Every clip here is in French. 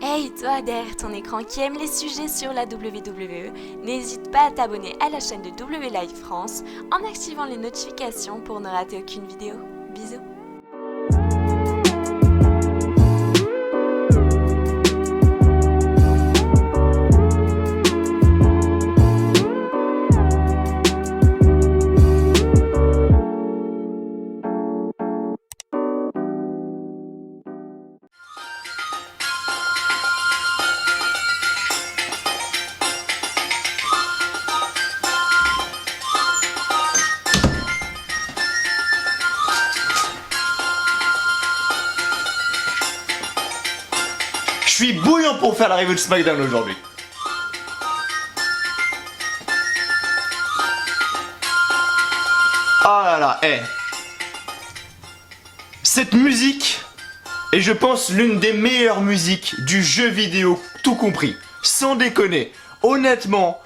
Hey toi derrière ton écran qui aime les sujets sur la WWE, n'hésite pas à t'abonner à la chaîne de W Live France en activant les notifications pour ne rater aucune vidéo. Bisous. Je suis bouillant pour faire la review de SmackDown aujourd'hui. Oh là là, cette musique est, je pense, l'une des meilleures musiques du jeu vidéo, tout compris. Sans déconner. Honnêtement,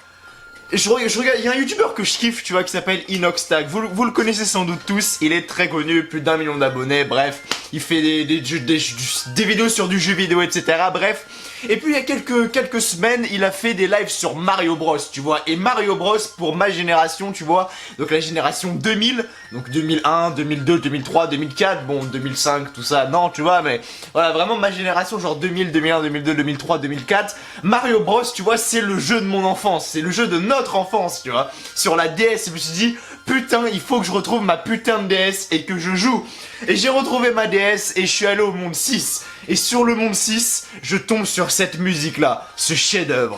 je regarde, il y a un youtubeur que je kiffe, tu vois, qui s'appelle Inoxtag. Vous le connaissez sans doute tous, il est très connu, plus d'1 million d'abonnés, bref. Il fait des vidéos sur du jeu vidéo, etc. Bref. Et puis il y a quelques semaines, il a fait des lives sur Mario Bros, tu vois. Et Mario Bros, pour ma génération, tu vois, donc la génération 2000, donc 2001, 2002, 2003, 2004, bon, 2005, tout ça, non, tu vois, mais voilà, vraiment ma génération, genre 2000, 2001, 2002, 2003, 2004. Mario Bros, tu vois, c'est le jeu de mon enfance, c'est le jeu de notre enfance, tu vois. Sur la DS, je me suis dit, putain, il faut que je retrouve ma putain de DS et que je joue. Et j'ai retrouvé ma DS et je suis allé au monde 6. Et sur le monde 6, je tombe sur cette musique-là, ce chef-d'œuvre.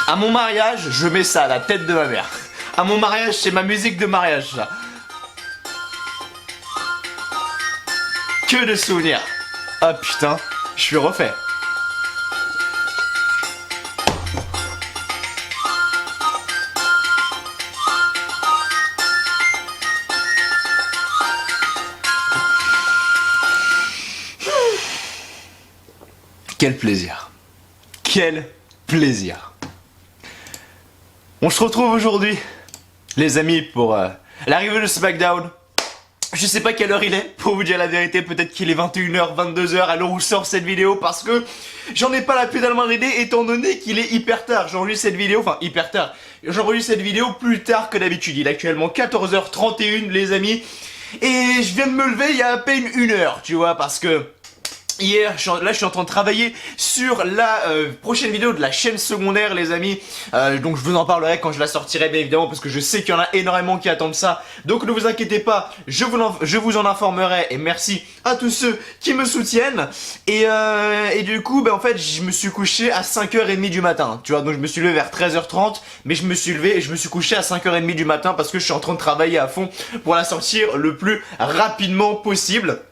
À mon mariage, je mets ça à la tête de ma mère. À mon mariage, c'est ma musique de mariage, ça. Que de souvenirs. Ah putain, je suis refait. Quel plaisir. Quel plaisir. On se retrouve aujourd'hui, les amis, pour l'arrivée de SmackDown. Je sais pas quelle heure il est, pour vous dire la vérité, peut-être qu'il est 21h, 22h à l'heure où sort cette vidéo, parce que j'en ai pas la plus d'allemand idée, étant donné qu'il est hyper tard. J'enregistre cette vidéo, enfin hyper tard, j'enregistre cette vidéo plus tard que d'habitude. Il est actuellement 14h31, les amis, et je viens de me lever il y a à peine 1 heure, tu vois, parce que hier, je suis en train de travailler sur la prochaine vidéo de la chaîne secondaire, les amis. Donc je vous en parlerai quand je la sortirai, bien évidemment, parce que je sais qu'il y en a énormément qui attendent ça. Donc ne vous inquiétez pas, je vous en informerai. Et merci à tous ceux qui me soutiennent. Et du coup, en fait, je me suis couché à 5h30 du matin. Tu vois, donc je me suis levé vers 13h30. Mais je me suis levé et je me suis couché à 5h30 du matin parce que je suis en train de travailler à fond pour la sortir le plus rapidement possible.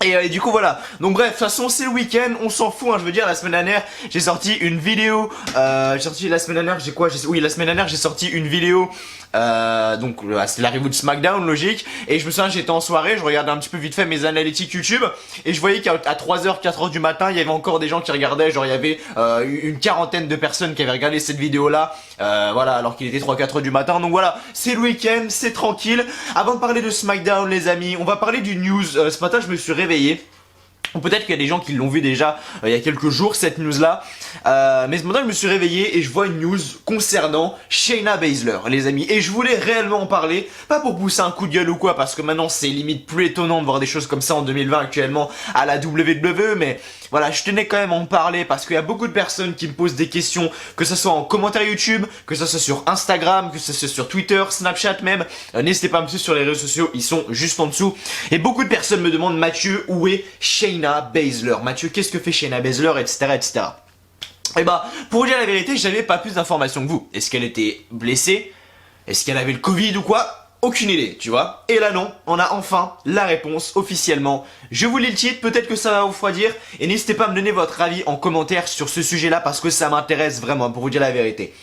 Et du coup voilà, donc bref, de toute façon c'est le week-end, on s'en fout, hein, je veux dire, la semaine dernière j'ai sorti une vidéo, la semaine dernière j'ai sorti une vidéo, donc c'est la review de SmackDown, logique, et je me souviens j'étais en soirée, je regardais un petit peu vite fait mes analytiques YouTube, et je voyais qu'à 3h, 4h du matin, il y avait encore des gens qui regardaient, genre il y avait une quarantaine de personnes qui avaient regardé cette vidéo là, voilà, alors qu'il était 3-4h du matin, donc voilà, c'est le week-end, c'est tranquille. Avant de parler de SmackDown les amis, on va parler du news. Ce matin je me suis réveillé. Ou peut-être qu'il y a des gens qui l'ont vu déjà il y a quelques jours cette news là, mais ce matin je me suis réveillé et je vois une news concernant Shayna Baszler les amis, et je voulais réellement en parler, pas pour pousser un coup de gueule ou quoi, parce que maintenant c'est limite plus étonnant de voir des choses comme ça en 2020 actuellement à la WWE, mais voilà, je tenais quand même à en parler parce qu'il y a beaucoup de personnes qui me posent des questions, que ce soit en commentaire YouTube, que ce soit sur Instagram, que ce soit sur Twitter, Snapchat même. N'hésitez pas à me suivre sur les réseaux sociaux, ils sont juste en dessous. Et beaucoup de personnes me demandent, Mathieu, où est Shayna Baszler? Mathieu, qu'est-ce que fait Shayna Baszler, etc., etc. Et pour vous dire la vérité, j'avais pas plus d'informations que vous. Est-ce qu'elle était blessée? Est-ce qu'elle avait le Covid ou quoi? Aucune idée, tu vois. Et là non, on a enfin la réponse officiellement. Je vous lis le titre, peut-être que ça va vous refroidir. Et n'hésitez pas à me donner votre avis en commentaire sur ce sujet-là parce que ça m'intéresse vraiment, pour vous dire la vérité.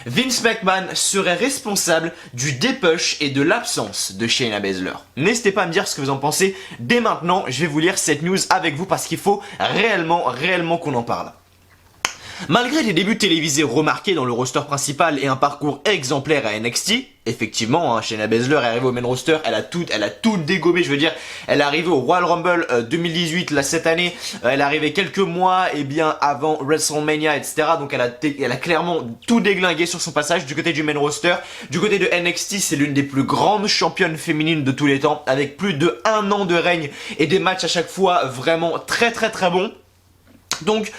Vince McMahon serait responsable du dépush et de l'absence de Shayna Baszler. N'hésitez pas à me dire ce que vous en pensez. Dès maintenant, je vais vous lire cette news avec vous parce qu'il faut réellement qu'on en parle. Malgré des débuts télévisés remarqués dans le roster principal et un parcours exemplaire à NXT, effectivement, hein, Shayna Baszler est arrivée au main roster, elle a tout dégommé, je veux dire, elle est arrivée au Royal Rumble 2018, là, cette année, elle est arrivée quelques mois, et bien, avant WrestleMania, etc., donc elle a clairement tout déglingué sur son passage du côté du main roster. Du côté de NXT, c'est l'une des plus grandes championnes féminines de tous les temps, avec plus de 1 an de règne et des matchs à chaque fois vraiment très bons. Donc,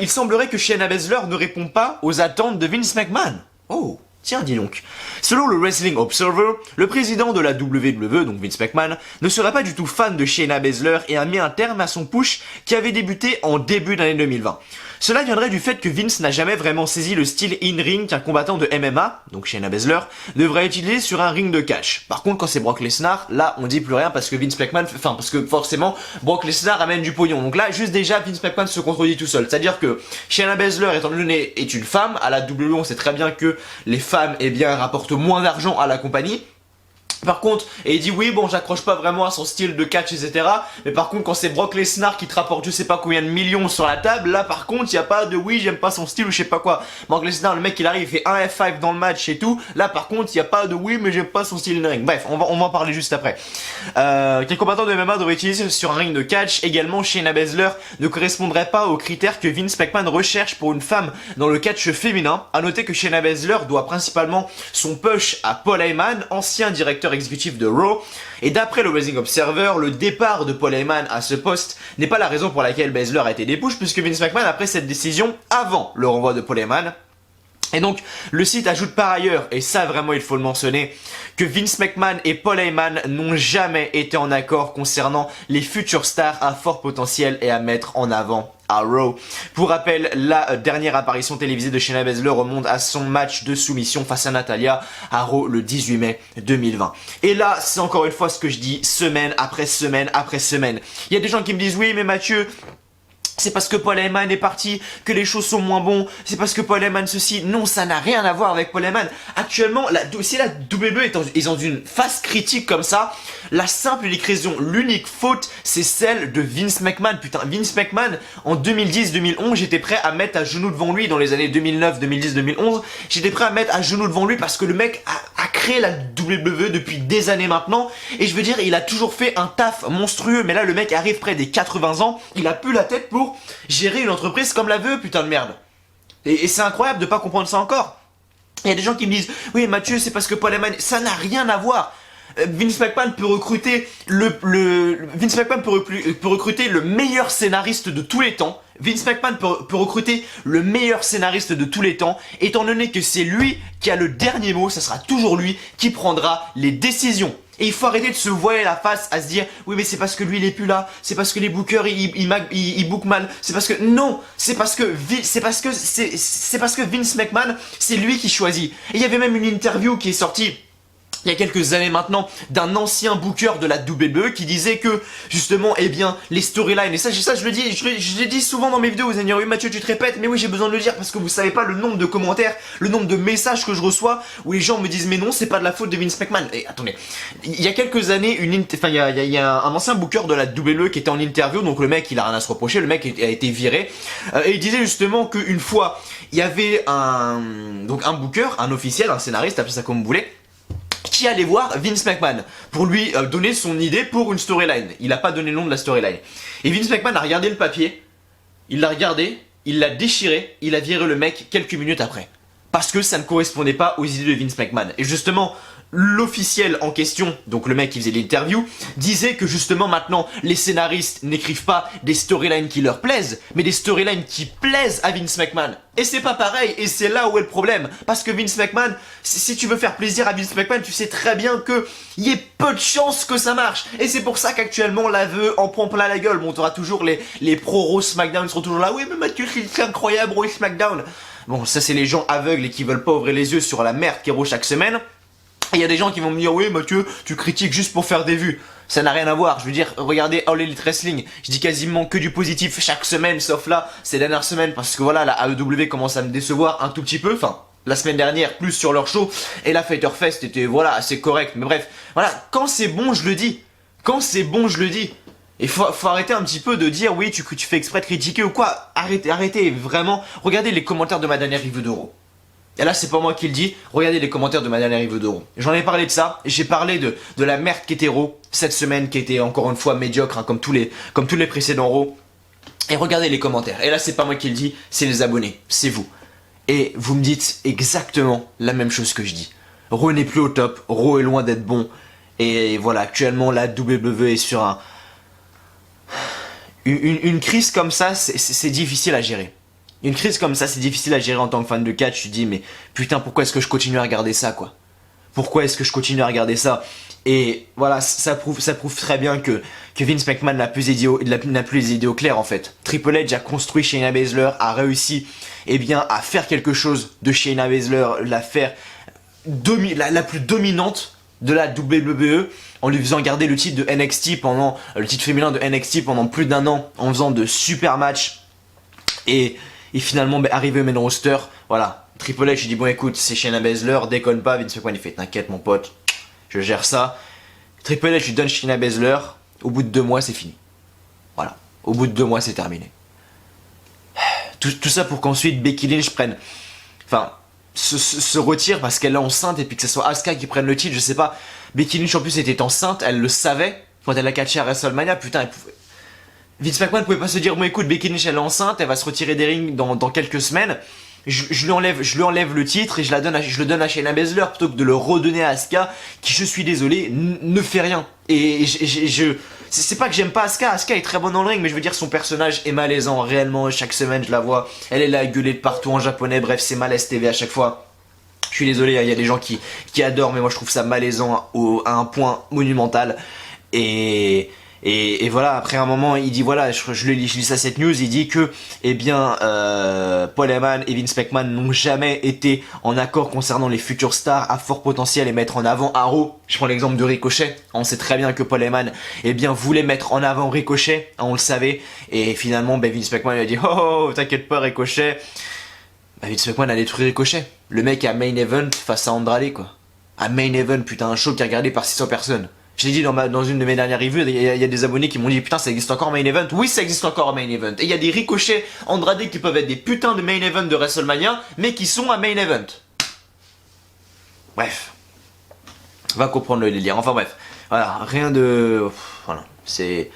il semblerait que Shayna Baszler ne répond pas aux attentes de Vince McMahon. Oh, tiens, dis donc. Selon le Wrestling Observer, le président de la WWE, donc Vince McMahon, ne serait pas du tout fan de Shayna Baszler et a mis un terme à son push qui avait débuté en début d'année 2020. Cela viendrait du fait que Vince n'a jamais vraiment saisi le style in-ring qu'un combattant de MMA, donc Shayna Baszler, devrait utiliser sur un ring de catch. Par contre, quand c'est Brock Lesnar, là, on dit plus rien parce que Vince McMahon, parce que forcément, Brock Lesnar amène du pognon. Donc là, juste déjà, Vince McMahon se contredit tout seul. C'est-à-dire que Shayna Baszler, étant donné, est une femme, à la WWE, on sait très bien que les femmes, eh bien, rapportent moins d'argent à la compagnie. Par contre, et il dit oui bon j'accroche pas vraiment à son style de catch etc. Mais par contre quand c'est Brock Lesnar qui te rapporte je sais pas combien de millions sur la table, là par contre y a pas de oui j'aime pas son style ou je sais pas quoi. Brock Lesnar le mec il arrive il fait un F5 dans le match et tout. Là par contre y a pas de oui mais j'aime pas son style de ring. Bref on va en parler juste après. Quel combattant de MMA devrait utiliser sur un ring de catch. Également Shayna Baszler ne correspondrait pas aux critères que Vince McMahon recherche pour une femme dans le catch féminin. A noter que Shayna Baszler doit principalement son push à Paul Heyman, ancien directeur exécutif de Raw, et d'après le Wrestling Observer, le départ de Paul Heyman à ce poste n'est pas la raison pour laquelle Baszler a été dépouche, puisque Vince McMahon a pris cette décision avant le renvoi de Paul Heyman. Et donc, le site ajoute par ailleurs, et ça vraiment il faut le mentionner, que Vince McMahon et Paul Heyman n'ont jamais été en accord concernant les futures stars à fort potentiel et à mettre en avant à Raw. Pour rappel, la dernière apparition télévisée de Shayna Baszler remonte à son match de soumission face à Natalya à Raw le 18 mai 2020. Et là, c'est encore une fois ce que je dis semaine après semaine après semaine. Il y a des gens qui me disent oui mais Mathieu, c'est parce que Paul Heyman est parti que les choses sont moins bons. C'est parce que Paul Heyman ceci. Non, ça n'a rien à voir avec Paul Heyman. Actuellement, si la WWE est dans une phase critique comme ça, la simple et unique raison, l'unique faute, c'est celle de Vince McMahon. Putain, Vince McMahon, en 2010-2011, j'étais prêt à mettre à genoux devant lui. Dans les années 2009, 2010, 2011, j'étais prêt à mettre à genoux devant lui parce que le mec a créé la WWE depuis des années maintenant. Et je veux dire, il a toujours fait un taf monstrueux. Mais là, le mec arrive près des 80 ans. Il a plus la tête pour gérer une entreprise comme la veut, putain de merde. Et c'est incroyable de pas comprendre ça encore. Il y a des gens qui me disent oui Mathieu c'est parce que Paul Heyman, ça n'a rien à voir. Vince McMahon peut recruter Vince McMahon peut recruter le meilleur scénariste de tous les temps. Vince McMahon peut recruter le meilleur scénariste de tous les temps, étant donné que c'est lui qui a le dernier mot, ça sera toujours lui qui prendra les décisions. Et il faut arrêter de se voiler la face à se dire oui mais c'est parce que lui il est plus là, c'est parce que les bookers ils bookent mal, c'est parce que non, c'est parce que Vince McMahon c'est lui qui choisit. Et il y avait même une interview qui est sortie il y a quelques années maintenant d'un ancien booker de la WWE qui disait que justement eh bien les storylines, et ça je le dis, je l'ai dit souvent dans mes vidéos, vous allez dire oui Mathieu tu te répètes, mais oui j'ai besoin de le dire parce que vous savez pas le nombre de commentaires, le nombre de messages que je reçois où les gens me disent mais non c'est pas de la faute de Vince McMahon. Et attendez, il y a quelques années il y a un ancien booker de la WWE qui était en interview, donc le mec il a rien à se reprocher, le mec a été viré, et il disait justement qu'une fois il y avait un booker, un officiel, un scénariste, appelez ça comme vous voulez, qui allait voir Vince McMahon pour lui donner son idée pour une storyline. Il n'a pas donné le nom de la storyline. Et Vince McMahon a regardé le papier, il l'a regardé, il l'a déchiré, il a viré le mec quelques minutes après. Parce que ça ne correspondait pas aux idées de Vince McMahon. Et justement, l'officiel en question, donc le mec qui faisait l'interview, disait que justement maintenant les scénaristes n'écrivent pas des storylines qui leur plaisent, mais des storylines qui plaisent à Vince McMahon. Et c'est pas pareil, et c'est là où est le problème. Parce que Vince McMahon, si tu veux faire plaisir à Vince McMahon, tu sais très bien que y ait peu de chances que ça marche. Et c'est pour ça qu'actuellement la veuve en prend plein la gueule. Bon, t'auras toujours les pro-Raw SmackDown seront toujours là. Oui mais Mathieu, c'est incroyable Raw SmackDown. Bon, ça c'est les gens aveugles et qui veulent pas ouvrir les yeux sur la merde qui est Raw chaque semaine. Il y a des gens qui vont me dire oui Mathieu tu critiques juste pour faire des vues. Ça n'a rien à voir, je veux dire regardez All Elite Wrestling, je dis quasiment que du positif chaque semaine sauf là ces dernières semaines parce que voilà la AEW commence à me décevoir un tout petit peu, enfin la semaine dernière plus sur leur show et la Fighter Fest était voilà assez correct, mais bref voilà quand c'est bon je le dis, quand c'est bon je le dis. Et faut arrêter un petit peu de dire oui tu fais exprès de critiquer ou quoi. Arrêtez vraiment. Regardez les commentaires de ma dernière review d'Euro. Et là c'est pas moi qui le dis, regardez les commentaires de ma dernière review d'Euro. J'en ai parlé de ça, j'ai parlé de la merde qu'était Euro cette semaine, qui était encore une fois médiocre, hein, comme tous les précédents Euro. Et regardez les commentaires. Et là c'est pas moi qui le dis, c'est les abonnés, c'est vous. Et vous me dites exactement la même chose que je dis. Raw n'est plus au top, Raw est loin d'être bon. Et voilà, actuellement la WWE est sur une crise comme ça, c'est difficile à gérer. Une crise comme ça, c'est difficile à gérer en tant que fan de catch. Tu te dis, mais putain, pourquoi est-ce que je continue à regarder ça, quoi? Pourquoi est-ce que je continue à regarder ça? Et voilà, ça prouve très bien que Vince McMahon n'a plus les idées au clair, en fait. Triple H a construit Shayna Baszler, a réussi, eh bien, à faire quelque chose de Shayna Baszler, la plus dominante de la WWE, en lui faisant garder le titre de NXT le titre féminin de NXT pendant plus d'1 an, en faisant de super matchs. Et finalement, arrivé au main roster, voilà, Triple H, il dit bon écoute, c'est Shayna Baszler, déconne pas, Vince McMahon il fait t'inquiète mon pote, je gère ça. Triple H lui donne Shayna Baszler, au bout de 2 mois c'est fini. Voilà, au bout de 2 mois c'est terminé. Tout ça pour qu'ensuite Becky Lynch se retire parce qu'elle est enceinte et puis que ce soit Asuka qui prenne le titre, je sais pas. Becky Lynch en plus était enceinte, elle le savait quand elle a catché à WrestleMania, putain elle pouvait... Vince McMahon pouvait pas se dire bon écoute Becky Lynch elle est enceinte, elle va se retirer des rings dans quelques semaines, je lui enlève le titre et je le donne à Shayna Baszler plutôt que de le redonner à Asuka qui, je suis désolé, ne fait rien. Et c'est pas que j'aime pas Asuka est très bonne dans le ring, mais je veux dire son personnage est malaisant réellement. Chaque semaine je la vois, elle est là à gueuler de partout en japonais, bref c'est malaise TV à chaque fois. Je suis désolé, il y a des gens qui adorent, mais moi je trouve ça malaisant à un point monumental. Et voilà, après un moment, il dit voilà, je lis ça cette news, il dit que, eh bien, Paul Heyman et Vince McMahon n'ont jamais été en accord concernant les futures stars à fort potentiel et mettre en avant un Raw. Je prends l'exemple de Ricochet. On sait très bien que Paul Heyman, eh bien, voulait mettre en avant Ricochet, on le savait. Et finalement, Vince McMahon lui a dit oh, t'inquiète pas Ricochet. Vince McMahon a détruit Ricochet. Le mec à main event face à Andrade, quoi. À main event, putain, un show qui est regardé par 600 personnes. Je l'ai dit dans une de mes dernières reviews, il y a des abonnés qui m'ont dit putain ça existe encore main event. Oui ça existe encore main event. Et il y a des Ricochets Andrade qui peuvent être des putains de main event de WrestleMania, mais qui sont à main event. Bref. Va comprendre le délire. Enfin bref. Voilà, rien de... Voilà. C'est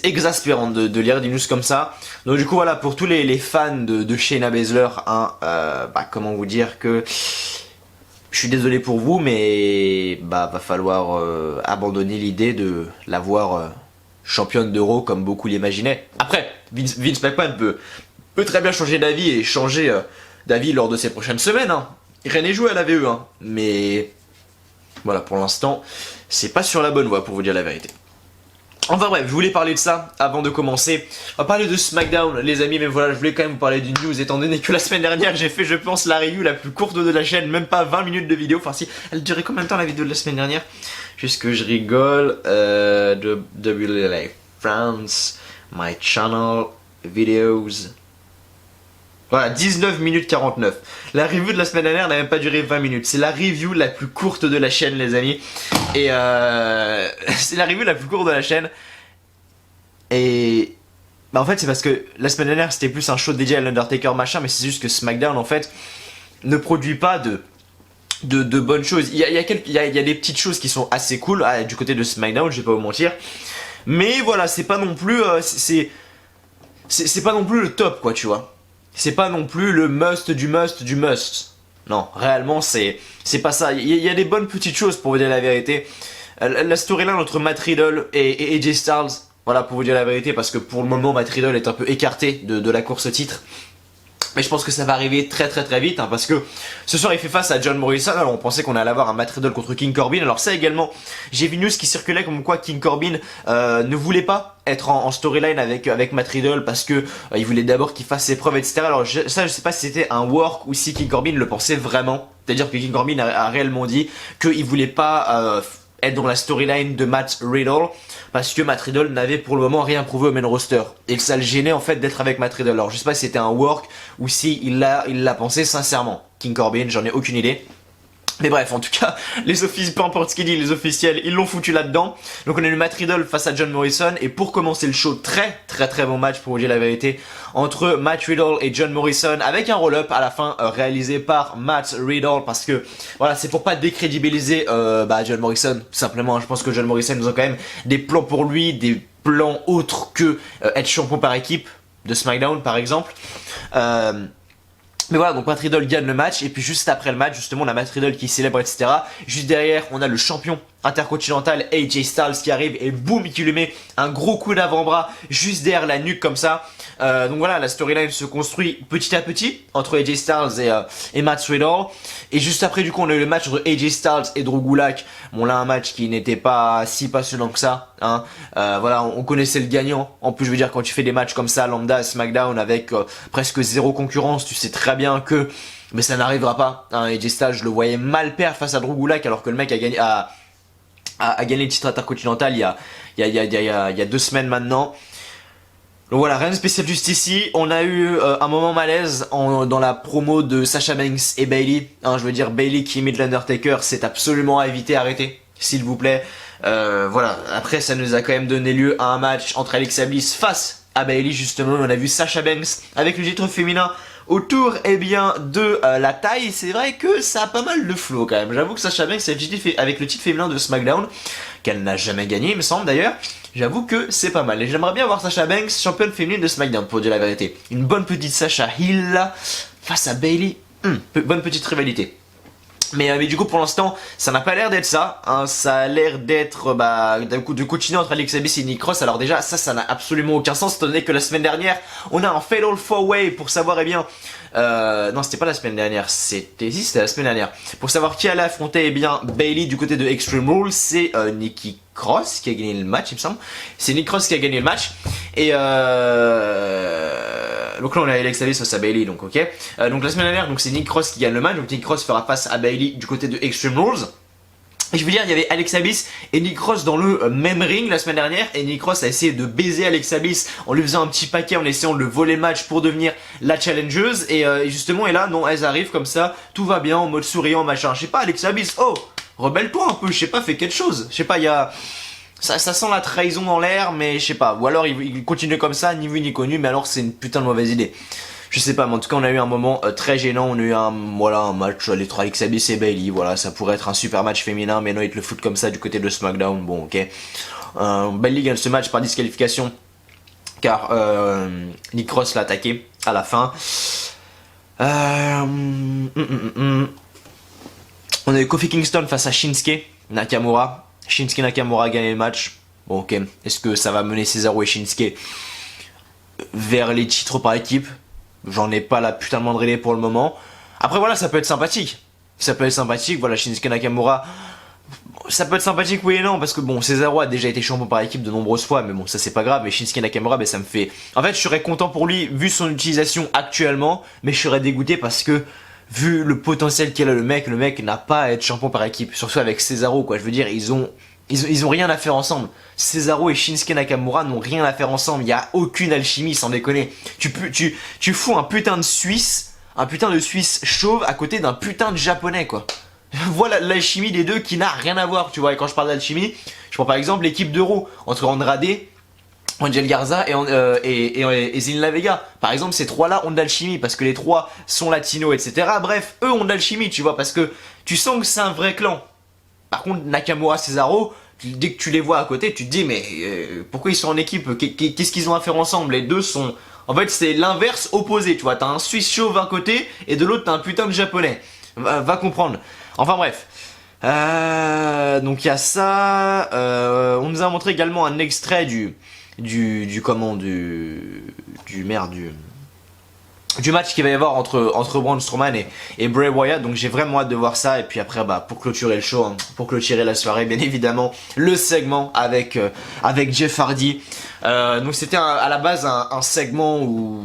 exaspérant de lire des news comme ça. Donc du coup voilà, pour tous les fans de Shayna Baszler, comment vous dire que... Je suis désolé pour vous, mais va falloir abandonner l'idée de la voir championne d'Euro comme beaucoup l'imaginaient. Après, Vince McMahon peut très bien changer d'avis et changer d'avis lors de ces prochaines semaines. Hein. Rien n'est joué à la VE, hein. Mais voilà, pour l'instant, c'est pas sur la bonne voie pour vous dire la vérité. Enfin bref, je voulais parler de ça avant de commencer. On va parler de SmackDown les amis, mais voilà, je voulais quand même vous parler d'une news étant donné que la semaine dernière j'ai fait je pense la review la plus courte de la chaîne, même pas 20 minutes de vidéo. Enfin si, elle durait combien de temps la vidéo de la semaine dernière? Juste que je rigole, de WLA France, my channel, videos... Voilà, 19 minutes 49. La review de la semaine dernière n'a même pas duré 20 minutes. C'est la review la plus courte de la chaîne, les amis. Et c'est la review la plus courte de la chaîne. Et en fait, c'est parce que la semaine dernière, c'était plus un show dédié à l'Undertaker machin, mais c'est juste que SmackDown, en fait, ne produit pas de bonnes choses. Il y a des petites choses qui sont assez cool du côté de SmackDown, je vais pas vous mentir. Mais voilà, c'est pas non plus c'est pas non plus le top, quoi, tu vois. C'est pas non plus le must du must du must. Non, réellement c'est pas ça. Il y a des bonnes petites choses pour vous dire la vérité. La storyline entre Matt Riddle et AJ Styles, voilà pour vous dire la vérité, parce que pour le moment Matt Riddle est un peu écarté de la course au titre. Mais je pense que ça va arriver très vite, hein, parce que ce soir il fait face à John Morrison. Alors on pensait qu'on allait avoir un Matt Riddle contre King Corbin. Alors ça également, j'ai vu une news qui circulait comme quoi King Corbin ne voulait pas être en storyline avec Matt Riddle parce que il voulait d'abord qu'il fasse ses preuves, etc. Alors je sais pas si c'était un work ou si King Corbin le pensait vraiment. C'est-à-dire que King Corbin a réellement dit qu'il voulait pas être dans la storyline de Matt Riddle parce que Matt Riddle n'avait pour le moment rien prouvé au main roster et que ça le gênait en fait d'être avec Matt Riddle. Alors je sais pas si c'était un work ou si il l'a pensé sincèrement. King Corbin, j'en ai aucune idée. Mais bref, en tout cas, les officiels, peu importe ce qu'il dit, les officiels, ils l'ont foutu là-dedans. Donc on a eu Matt Riddle face à John Morrison. Et pour commencer le show, très bon match pour vous dire la vérité, entre Matt Riddle et John Morrison, avec un roll-up à la fin réalisé par Matt Riddle. Parce que, voilà, c'est pour pas décrédibiliser John Morrison, tout simplement. Je pense que John Morrison nous a quand même des plans pour lui, des plans autres que être champion par équipe de SmackDown, par exemple. Mais voilà, donc Matt Riddle gagne le match, et puis juste après le match, justement, on a Matt Riddle qui célèbre, etc. Juste derrière, on a le champion intercontinental AJ Styles qui arrive, et boum, qui lui met un gros coup d'avant-bras juste derrière la nuque comme ça. Donc voilà, la storyline se construit petit à petit entre AJ Styles et Matt Riddle. Et juste après, du coup, on a eu le match entre AJ Styles et Drew Gulak. Bon, là, un match qui n'était pas si passionnant que ça, hein. Voilà, on connaissait le gagnant. En plus, je veux dire, quand tu fais des matchs comme ça, lambda, SmackDown, avec presque zéro concurrence, tu sais très bien que mais ça n'arrivera pas, hein. AJ Styles, je le voyais mal perdre face à Drew Gulak, alors que le mec a gagné le titre intercontinental il y a 2 semaines maintenant. Donc voilà, rien de spécial juste ici. On a eu un moment malaise dans la promo de Sasha Banks et Bayley. Hein, je veux dire, Bayley qui imite l'Undertaker, c'est absolument à éviter, arrêtez, s'il vous plaît. Voilà, après ça nous a quand même donné lieu à un match entre Alexa Bliss face à Bayley, justement. On a vu Sasha Banks avec le titre féminin autour de la taille. C'est vrai que ça a pas mal de flow quand même. J'avoue que Sasha Banks avec le titre féminin de SmackDown, qu'elle n'a jamais gagné il me semble d'ailleurs, j'avoue que c'est pas mal. Et j'aimerais bien voir Sasha Banks championne féminine de SmackDown, pour dire la vérité. Une bonne petite Sasha Hill là, face à Bayley, bonne petite rivalité. Mais du coup pour l'instant ça n'a pas l'air d'être ça, hein. Ça a l'air d'être de continuer entre Alexa Bliss et Nick Cross. Alors déjà ça n'a absolument aucun sens, étant donné que la semaine dernière on a un Fatal 4-Way pour savoir non c'était pas la semaine dernière, c'était la semaine dernière, pour savoir qui allait affronter Bayley du côté de Extreme Rules. C'est Nikki Cross qui a gagné le match il me semble, c'est Nick Cross qui a gagné le match. Et donc là on a Alexa Bliss face à Bayley, donc ok. Donc la semaine dernière donc c'est Nick Cross qui gagne le match, donc Nick Cross fera face à Bayley du côté de Extreme Rules. Et je veux dire, il y avait Alexa Bliss et Nick Cross dans le même ring la semaine dernière, et Nick Cross a essayé de baiser Alexa Bliss en lui faisant un petit paquet, en essayant de le voler le match pour devenir la challengeuse. Et justement, et là non, elles arrivent comme ça, tout va bien, en mode souriant, machin. Je sais pas, Alexa Bliss, oh, rebelle-toi un peu, je sais pas, fais quelque chose. Je sais pas, il y a... Ça sent la trahison dans l'air, mais je sais pas. Ou alors il continue comme ça, ni vu ni connu, mais alors c'est une putain de mauvaise idée. Je sais pas, mais en tout cas on a eu un moment très gênant. On a eu un match les 3 Alexa Bliss et Bayley. Voilà, ça pourrait être un super match féminin, mais non, ils te le foutent comme ça du côté de SmackDown. Bon, ok. Bayley gagne ce match par disqualification, car Nick Cross l'a attaqué à la fin. On a eu Kofi Kingston face à Shinsuke Nakamura. Shinsuke Nakamura a gagné le match. Bon, ok. Est-ce que ça va mener Cesaro et Shinsuke vers les titres par équipe? J'en ai pas la putain de moindre idée pour le moment. Après, voilà, ça peut être sympathique. Ça peut être sympathique. Voilà, Shinsuke Nakamura. Ça peut être sympathique, oui et non. Parce que bon, Cesaro a déjà été champion par équipe de nombreuses fois. Mais bon, ça c'est pas grave. Mais Shinsuke Nakamura, ça me fait. En fait, je serais content pour lui vu son utilisation actuellement. Mais je serais dégoûté parce que, vu le potentiel qu'il a, le mec n'a pas à être champion par équipe. Surtout avec Cesaro, quoi. Je veux dire, ils ont rien à faire ensemble. Cesaro et Shinsuke Nakamura n'ont rien à faire ensemble. Il y a aucune alchimie, sans déconner. Tu fous un putain de Suisse chauve à côté d'un putain de Japonais, quoi. Voilà l'alchimie des deux qui n'a rien à voir, tu vois. Et quand je parle d'alchimie, je prends par exemple l'équipe d'Euro entre Andrade, Angel Garza et Zelina Vega. Par exemple, ces trois-là ont de l'alchimie parce que les trois sont latinos, etc. Bref, eux ont de l'alchimie, tu vois, parce que tu sens que c'est un vrai clan. Par contre, Nakamura, Cesaro, dès que tu les vois à côté, tu te dis mais pourquoi ils sont en équipe? Qu'est-ce qu'ils ont à faire ensemble? Les deux sont... En fait, c'est l'inverse opposé, tu vois. T'as un Suisse chauve d'un côté et de l'autre, t'as un putain de Japonais. Va comprendre. Enfin bref. Donc il y a ça. On nous a montré également un extrait du match qu'il va y avoir entre Braun Strowman et Bray Wyatt. Donc j'ai vraiment hâte de voir ça. Et puis après, pour clôturer le show, hein, pour clôturer la soirée, bien évidemment, le segment avec Jeff Hardy. Donc c'était à la base un segment où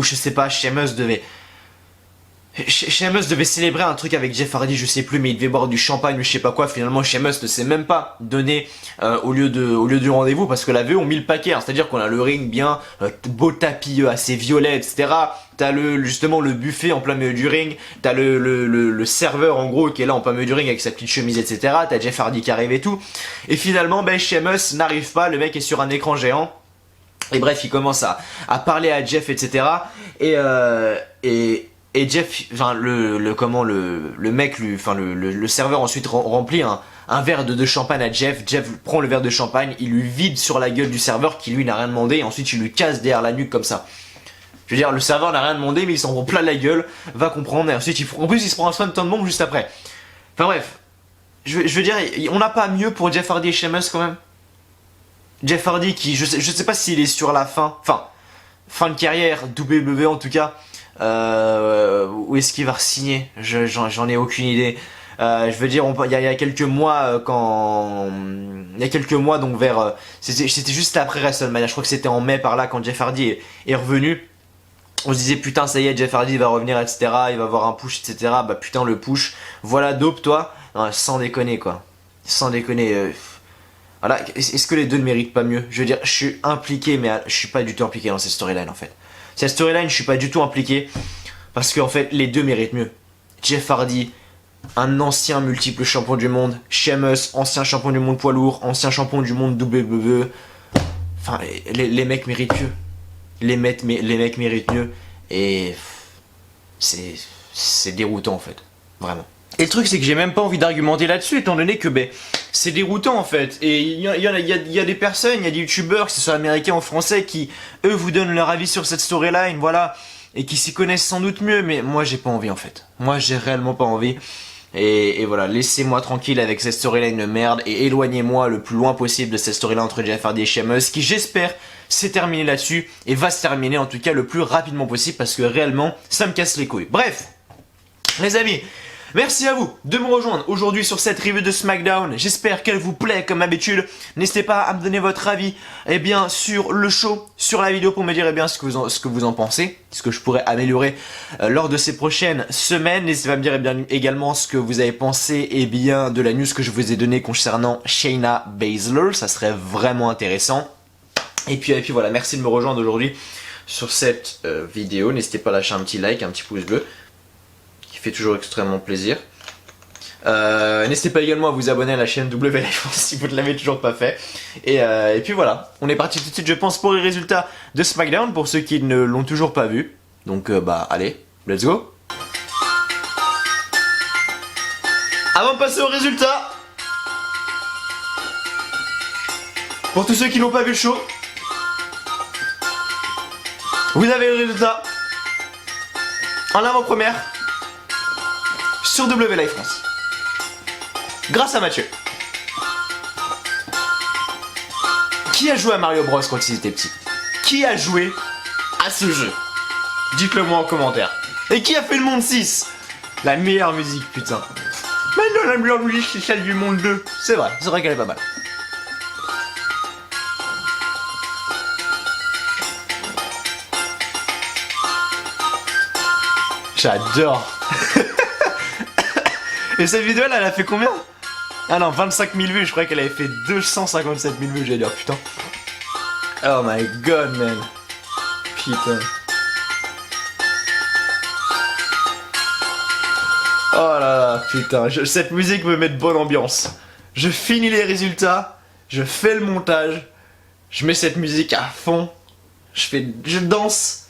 je sais pas, Sheamus devait Sheamus devait célébrer un truc avec Jeff Hardy, je sais plus, mais il devait boire du champagne ou je sais pas quoi. Finalement, Sheamus ne s'est même pas donné au lieu du rendez-vous parce que la VE ont mis le paquet. Hein. C'est-à-dire qu'on a le ring bien, beau tapis assez violet, etc. T'as justement le buffet en plein milieu du ring. T'as le serveur en gros qui est là en plein milieu du ring avec sa petite chemise, etc. T'as Jeff Hardy qui arrive et tout. Et finalement, ben Sheamus n'arrive pas. Le mec est sur un écran géant. Et bref, il commence à parler à Jeff, etc. Et Jeff, enfin le mec, le serveur ensuite remplit un verre de champagne à Jeff. Jeff prend le verre de champagne, il lui vide sur la gueule du serveur qui lui n'a rien demandé. Et ensuite il lui casse derrière la nuque comme ça. Je veux dire, le serveur n'a rien demandé mais il s'en prend plein la gueule, va comprendre. Et ensuite en plus il se prend un soin de temps de bombe juste après. Enfin bref, je veux dire, on n'a pas mieux pour Jeff Hardy et Sheamus quand même. Jeff Hardy qui, je sais pas s'il est sur la fin de carrière, WWE en tout cas. Où est-ce qu'il va re-signer? J'en ai aucune idée. Je veux dire, il y a quelques mois, donc vers, c'était juste après WrestleMania. Je crois que c'était en mai par là quand Jeff Hardy est revenu. On se disait putain ça y est, Jeff Hardy va revenir, etc. Il va avoir un push, etc. Bah putain le push. Voilà dope toi. Non, sans déconner quoi. Sans déconner. Voilà. Est-ce que les deux ne méritent pas mieux? Je veux dire, je suis impliqué, mais je suis pas du tout impliqué dans cette storyline en fait. Cette storyline, je suis pas du tout impliqué parce qu'en fait, les deux méritent mieux. Jeff Hardy, un ancien multiple champion du monde. Sheamus, ancien champion du monde poids lourd, ancien champion du monde WWE. Enfin, les mecs méritent mieux. Les mecs méritent mieux. Et c'est déroutant en fait, vraiment. Et le truc c'est que j'ai même pas envie d'argumenter là-dessus étant donné que c'est déroutant en fait. Et il y a des personnes, il y a des youtubeurs, que ce soit américains ou français, qui eux vous donnent leur avis sur cette storyline, voilà, et qui s'y connaissent sans doute mieux, mais moi j'ai pas envie en fait. Moi j'ai réellement pas envie. Et voilà, laissez-moi tranquille avec cette storyline de merde et éloignez-moi le plus loin possible de cette storyline entre Jeff Hardy et Sheamus, qui j'espère s'est terminé là-dessus et va se terminer en tout cas le plus rapidement possible parce que réellement ça me casse les couilles. Bref, les amis. Merci à vous de me rejoindre aujourd'hui sur cette review de SmackDown. J'espère qu'elle vous plaît comme d'habitude. N'hésitez pas à me donner votre avis sur le show, sur la vidéo pour me dire ce que vous en pensez, ce que je pourrais améliorer lors de ces prochaines semaines. N'hésitez pas à me dire également ce que vous avez pensé de la news que je vous ai donnée concernant Shayna Baszler. Ça serait vraiment intéressant. Et puis voilà, merci de me rejoindre aujourd'hui sur cette vidéo. N'hésitez pas à lâcher un petit like, un petit pouce bleu. Fait toujours extrêmement plaisir. N'hésitez pas également à vous abonner à la chaîne W Life France si vous ne l'avez toujours pas fait. Et puis voilà, on est parti tout de suite je pense pour les résultats de SmackDown pour ceux qui ne l'ont toujours pas vu. Donc allez, let's go. Avant de passer aux résultats, pour tous ceux qui n'ont pas vu le show, vous avez le résultat en avant-première sur W Life France. Grâce à Mathieu. Qui a joué à Mario Bros quand il était petit? Qui a joué à ce jeu? Dites-le moi en commentaire. Et qui a fait le monde 6? La meilleure musique, putain. Maintenant la meilleure musique c'est celle du monde 2. C'est vrai qu'elle est pas mal. J'adore. Et cette vidéo là, elle a fait combien? Ah non, 25 000 vues, je croyais qu'elle avait fait 257 000 vues, j'allais dire putain. Oh my god man. Putain. Oh là là, putain, cette musique me met de bonne ambiance. Je finis les résultats, je fais le montage, je mets cette musique à fond, je danse,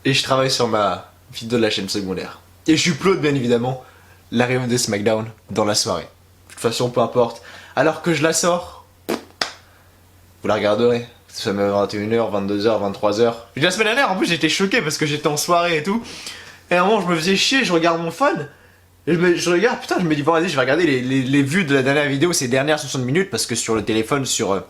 et je travaille sur ma vidéo de la chaîne secondaire. Et je upload bien évidemment l'arrivée de SmackDown dans la soirée. De toute façon, peu importe. Alors que je la sors, vous la regarderez. Que ce soit même 21h, 22h, 23h. La semaine dernière, en plus, j'étais choqué parce que j'étais en soirée et tout. Et à un moment, je me faisais chier, je regarde mon phone. Et je regarde, putain, je me dis, bon, vas-y, je vais regarder les vues de la dernière vidéo, ces dernières 60 minutes, parce que sur le téléphone, sur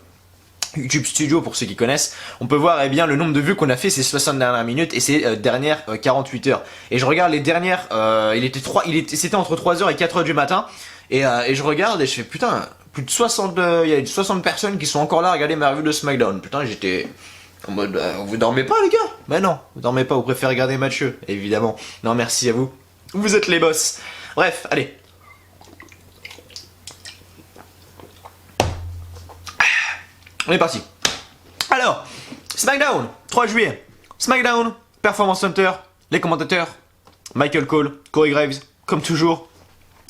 YouTube Studio, pour ceux qui connaissent, on peut voir le nombre de vues qu'on a fait ces 60 dernières minutes et ces dernières 48 heures. Et je regarde les dernières, c'était entre 3h et 4h du matin, et je regarde et je fais putain, plus de 60, il y a 60 personnes qui sont encore là à regarder ma review de SmackDown. Putain, j'étais En mode, vous dormez pas les gars? Bah non, vous dormez pas, vous préférez regarder Mathieu, évidemment. Non, merci à vous. Vous êtes les boss. Bref, allez. On est parti. Alors, SmackDown, 3 juillet. SmackDown, Performance Center, les commentateurs, Michael Cole, Corey Graves, comme toujours.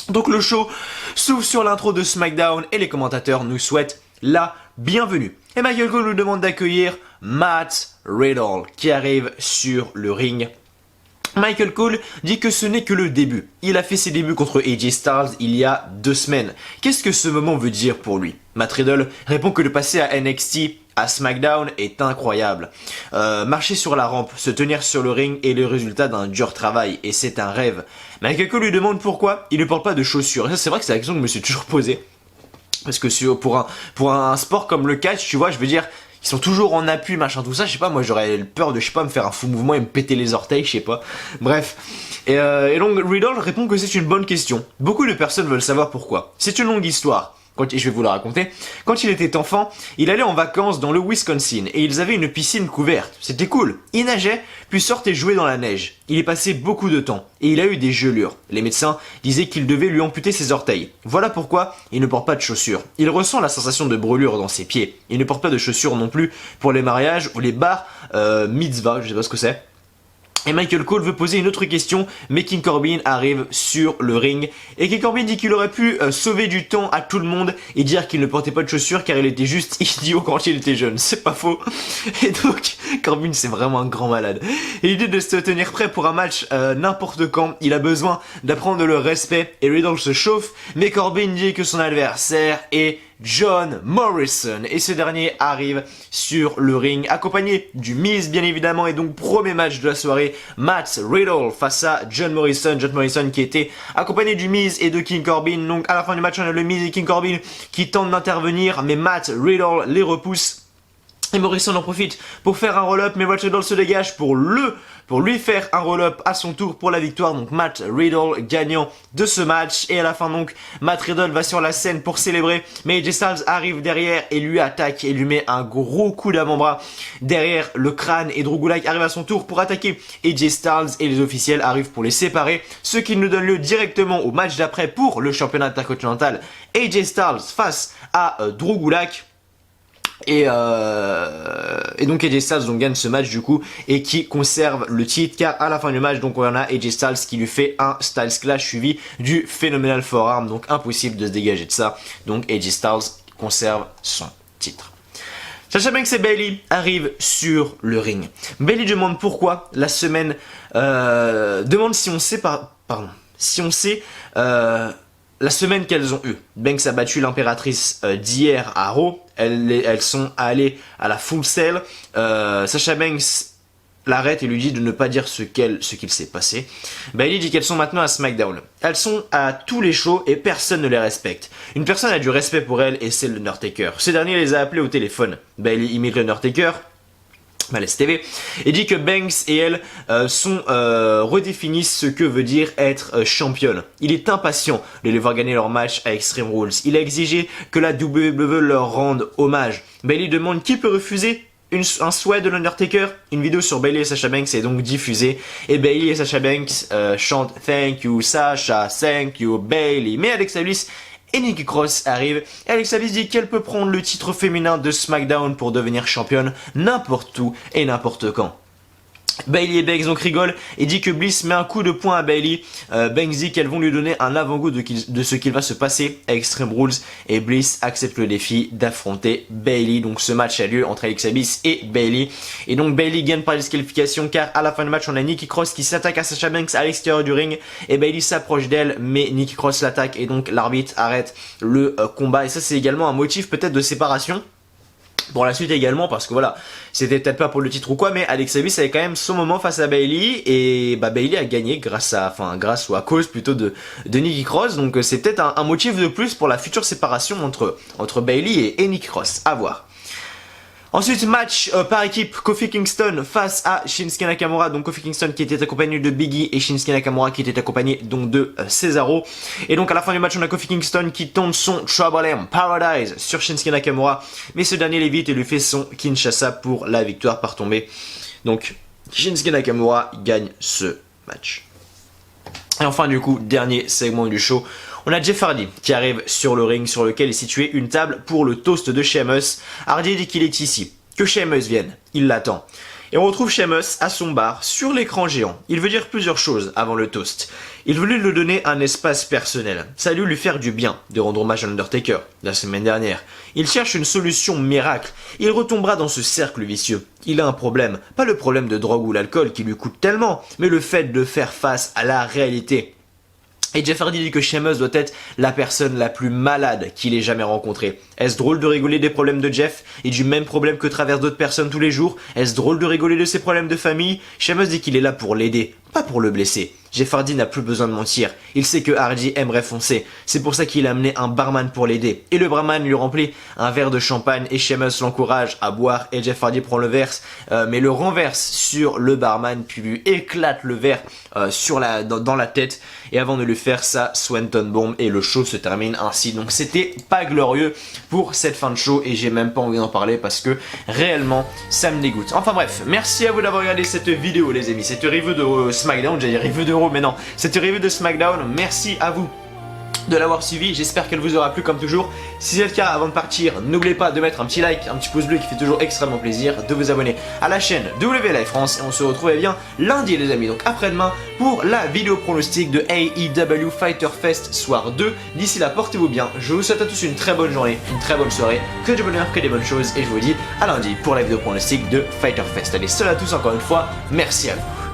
Donc le show s'ouvre sur l'intro de SmackDown et les commentateurs nous souhaitent la bienvenue. Et Michael Cole nous demande d'accueillir Matt Riddle qui arrive sur le ring. Michael Cole dit que ce n'est que le début. Il a fait ses débuts contre AJ Styles il y a 2 semaines. Qu'est-ce que ce moment veut dire pour lui? Matt Riddle répond que de passer à NXT à SmackDown est incroyable. Marcher sur la rampe, se tenir sur le ring est le résultat d'un dur travail et c'est un rêve. Michael Cole lui demande pourquoi il ne porte pas de chaussures. Et ça, c'est vrai que c'est la question que je me suis toujours posée. Parce que pour un sport comme le catch, tu vois, je veux dire, ils sont toujours en appui, machin, tout ça, je sais pas, moi j'aurais peur de, je sais pas, me faire un fou mouvement et me péter les orteils, je sais pas. Bref. Et donc Riddle répond que c'est une bonne question. Beaucoup de personnes veulent savoir pourquoi. C'est une longue histoire. Je vais vous la raconter. Quand il était enfant, il allait en vacances dans le Wisconsin et ils avaient une piscine couverte. C'était cool. Il nageait, puis sortait jouer dans la neige. Il y passait beaucoup de temps et il a eu des gelures. Les médecins disaient qu'il devait lui amputer ses orteils. Voilà pourquoi il ne porte pas de chaussures. Il ressent la sensation de brûlure dans ses pieds. Il ne porte pas de chaussures non plus pour les mariages ou les bars mitzvah, je sais pas ce que c'est. Et Michael Cole veut poser une autre question, mais King Corbin arrive sur le ring. Et King Corbin dit qu'il aurait pu sauver du temps à tout le monde et dire qu'il ne portait pas de chaussures car il était juste idiot quand il était jeune. C'est pas faux. Et donc, Corbin c'est vraiment un grand malade. Et l'idée de se tenir prêt pour un match n'importe quand, il a besoin d'apprendre le respect. Et Riddle se chauffe, mais Corbin dit que son adversaire est John Morrison et ce dernier arrive sur le ring accompagné du Miz bien évidemment et donc premier match de la soirée, Matt Riddle face à John Morrison qui était accompagné du Miz et de King Corbin. Donc à la fin du match on a le Miz et King Corbin qui tentent d'intervenir mais Matt Riddle les repousse. Et Morrison en profite pour faire un roll-up, mais Matt Riddle se dégage pour lui faire un roll-up à son tour pour la victoire. Donc Matt Riddle gagnant de ce match. Et à la fin donc, Matt Riddle va sur la scène pour célébrer. Mais AJ Styles arrive derrière et lui attaque et lui met un gros coup d'avant-bras derrière le crâne. Et Drew Gulak arrive à son tour pour attaquer AJ Styles et les officiels arrivent pour les séparer. Ce qui nous donne lieu directement au match d'après pour le championnat intercontinental. AJ Styles face à Drew Gulak. Et donc AJ Styles donc gagne ce match du coup et qui conserve le titre car à la fin du match donc on a AJ Styles qui lui fait un Styles Clash suivi du Phenomenal Forearm, donc impossible de se dégager de ça. Donc AJ Styles conserve son titre. Sasha Banks et Bayley arrivent sur le ring. Bayley demande pourquoi la semaine demande si on sait la semaine qu'elles ont eue. Banks a battu l'impératrice d'hier à Raw. Elles sont allées à la Full Sail. Sasha Banks l'arrête et lui dit de ne pas dire ce qu'il s'est passé. Bayley dit qu'elles sont maintenant à SmackDown. Elles sont à tous les shows et personne ne les respecte. Une personne a du respect pour elles et c'est l'Undertaker. Ce dernier les a appelées au téléphone. Bayley imite l'Undertaker. Malaise TV, et dit que Banks et elle redéfinissent ce que veut dire être championne. Il est impatient de les voir gagner leur match à Extreme Rules. Il a exigé que la WWE leur rende hommage. Bayley demande qui peut refuser un souhait de l'Undertaker. Une vidéo sur Bayley et Sasha Banks est donc diffusée et Bayley et Sasha Banks chantent Thank you Sasha, thank you Bayley. Mais Alexa Bliss et Nikki Cross arrive. Et Alexa Bliss dit qu'elle peut prendre le titre féminin de SmackDown pour devenir championne n'importe où et n'importe quand. Bayley et Banks donc rigolent et dit que Bliss met un coup de poing à Bayley. Banks dit qu'elles vont lui donner un avant-goût de ce qu'il va se passer à Extreme Rules et Bliss accepte le défi d'affronter Bayley. Donc ce match a lieu entre Alexa Bliss et Bayley. Et donc Bayley gagne par disqualification car à la fin du match on a Nikki Cross qui s'attaque à Sasha Banks à l'extérieur du ring et Bayley s'approche d'elle mais Nikki Cross l'attaque et donc l'arbitre arrête le combat. Et ça c'est également un motif peut-être de séparation pour la suite également parce que voilà c'était peut-être pas pour le titre ou quoi mais Alexa Bliss avait quand même son moment face à Bayley et Bayley a gagné grâce ou à cause plutôt de Nikki Cross, donc c'est peut-être un motif de plus pour la future séparation entre Bayley et Nikki Cross, à voir. Ensuite, match par équipe, Kofi Kingston face à Shinsuke Nakamura. Donc Kofi Kingston qui était accompagné de Biggie et Shinsuke Nakamura qui était accompagné donc de Cesaro. Et donc à la fin du match, on a Kofi Kingston qui tente son Trouble in Paradise sur Shinsuke Nakamura. Mais ce dernier l'évite et lui fait son Kinshasa pour la victoire par tombée. Donc Shinsuke Nakamura gagne ce match. Et enfin du coup, dernier segment du show, on a Jeff Hardy qui arrive sur le ring sur lequel est située une table pour le toast de Sheamus. Hardy dit qu'il est ici, que Sheamus vienne, il l'attend. Et on retrouve Sheamus à son bar sur l'écran géant. Il veut dire plusieurs choses avant le toast. Il voulait lui donner un espace personnel. Ça a dû lui faire du bien de rendre hommage à Undertaker la semaine dernière. Il cherche une solution miracle. Il retombera dans ce cercle vicieux. Il a un problème. Pas le problème de drogue ou l'alcool qui lui coûte tellement, mais le fait de faire face à la réalité. Et Jeff Hardy dit que Sheamus doit être la personne la plus malade qu'il ait jamais rencontrée. Est-ce drôle de rigoler des problèmes de Jeff et du même problème que traversent d'autres personnes tous les jours? Est-ce drôle de rigoler de ses problèmes de famille? Sheamus dit qu'il est là pour l'aider, pas pour le blesser. Jeff Hardy n'a plus besoin de mentir. Il sait que Hardy aimerait foncer. C'est pour ça qu'il a amené un barman pour l'aider. Et le barman lui remplit un verre de champagne et Sheamus l'encourage à boire et Jeff Hardy prend le verre, mais le renverse sur le barman puis lui éclate le verre dans la tête. Et avant de lui faire sa Swanton Bomb et le show se termine ainsi. Donc c'était pas glorieux pour cette fin de show et j'ai même pas envie d'en parler parce que réellement ça me dégoûte. Enfin bref, merci à vous d'avoir regardé cette vidéo les amis. Cette review de SmackDown, j'allais dire review de Raw mais non, cette review de SmackDown, merci à vous de l'avoir suivi, j'espère qu'elle vous aura plu comme toujours. Si c'est le cas, avant de partir, n'oubliez pas de mettre un petit like, un petit pouce bleu qui fait toujours extrêmement plaisir, de vous abonner à la chaîne WWE Live France et on se retrouve bien lundi les amis, donc après-demain pour la vidéo pronostic de AEW Fighter Fest Soir 2. D'ici là, portez-vous bien, je vous souhaite à tous une très bonne journée, une très bonne soirée, que du bonheur, que des bonnes choses et je vous dis à lundi pour la vidéo pronostic de Fighter Fest. Allez, seul à tous encore une fois, merci à vous.